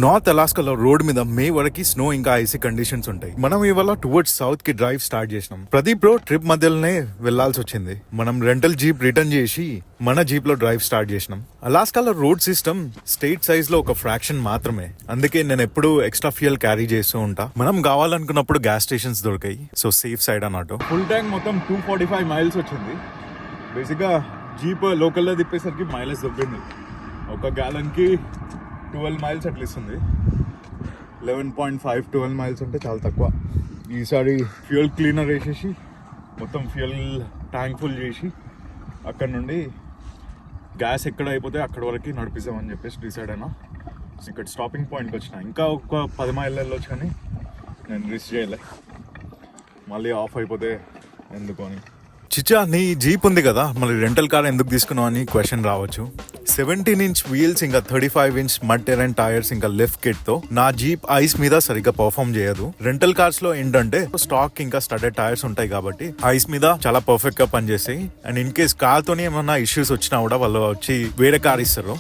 North అలాస్కాలో road మీద మే వరకు snow ఇంకా ఐసీ కండిషన్స్ ఉంటాయి. మనం ఇవాళ టువర్డ్స్ సౌత్ కి డ్రైవ్ స్టార్ట్ చేసినాం. ప్రదీప్ బ్రో ట్రిప్ మధ్యలోనే వెళ్లాల్సి వచ్చింది. మనం రెంటల్ జీప్ రిటర్న్ చేసి మన జీప్ లో డ్రైవ్ స్టార్ట్ చేసినాం. అలాస్కాలో రోడ్ సిస్టమ్ స్టేట్ సైజ్ లో ఒక ఫ్రాక్షన్ మాత్రమే. అందుకే నేను ఎప్పుడు ఎక్స్ట్రా ఫ్యూయల్ క్యారీ చేస్తూ ఉంటా. మనం కావాలనుకున్నప్పుడు గ్యాస్ స్టేషన్స్ దొరికాయి. సో సేఫ్ సైడ్ అన్నట్టు. ఫుల్ ట్యాంక్ మొత్తం 245 మైల్స్ వచ్చింది. బేసిక్ గా జీప్ లోకల్లో తిప్పేసరికి మైలేజ్ దొబ్బింది. ఒక గ్యాలన్ కి 12 మైల్స్ అట్లా ఇస్తుంది. 11.5 12 మైల్స్ అంటే చాలా తక్కువ. ఈసారి ఫ్యూయల్ క్లీనర్ వేసేసి మొత్తం ఫ్యూయల్ ట్యాంక్ ఫుల్ చేసి అక్కడ నుండి గ్యాస్ ఎక్కడ అయిపోతే అక్కడ వరకు నడిపిస్తామని చెప్పేసి డిసైడ్ అయినా. ఇక్కడ స్టాపింగ్ పాయింట్కి వచ్చిన. ఇంకా ఒక 10 మైళ్ళు వెళ్ళొచ్చు కానీ నేను రిస్క్ చేయలే, మళ్ళీ ఆఫ్ అయిపోతే ఎందుకు అని. చిచ్చా, నీ జీప్ ఉంది కదా, మళ్ళీ రెంటల్ కార్ ఎందుకు తీసుకున్నావు అని క్వశ్చన్ రావచ్చు. 17 ఇంచ్ వీల్స్ ఇంకా 35 ఇంచ్ మడ్ టెరెన్ టైర్స్ ఇంకా లిఫ్ట్ కిట్ తో నా జీప్ ఐస్ మీద సరిగ్గా పర్ఫార్మ్ చేయదు. రెంటల్ కార్స్ లో ఏంటంటే స్టాక్ ఇంకా స్టడెడ్ టైర్స్ ఉంటాయి కాబట్టి ఐస్ మీద చాలా పర్ఫెక్ట్ గా పనిచేస్తాయి. అండ్ ఇన్ కేస్ కార్ తోనే ఏమన్నా ఇష్యూస్ వచ్చినా కూడా వాళ్ళు వచ్చి వేరే కార్ ఇస్తారు.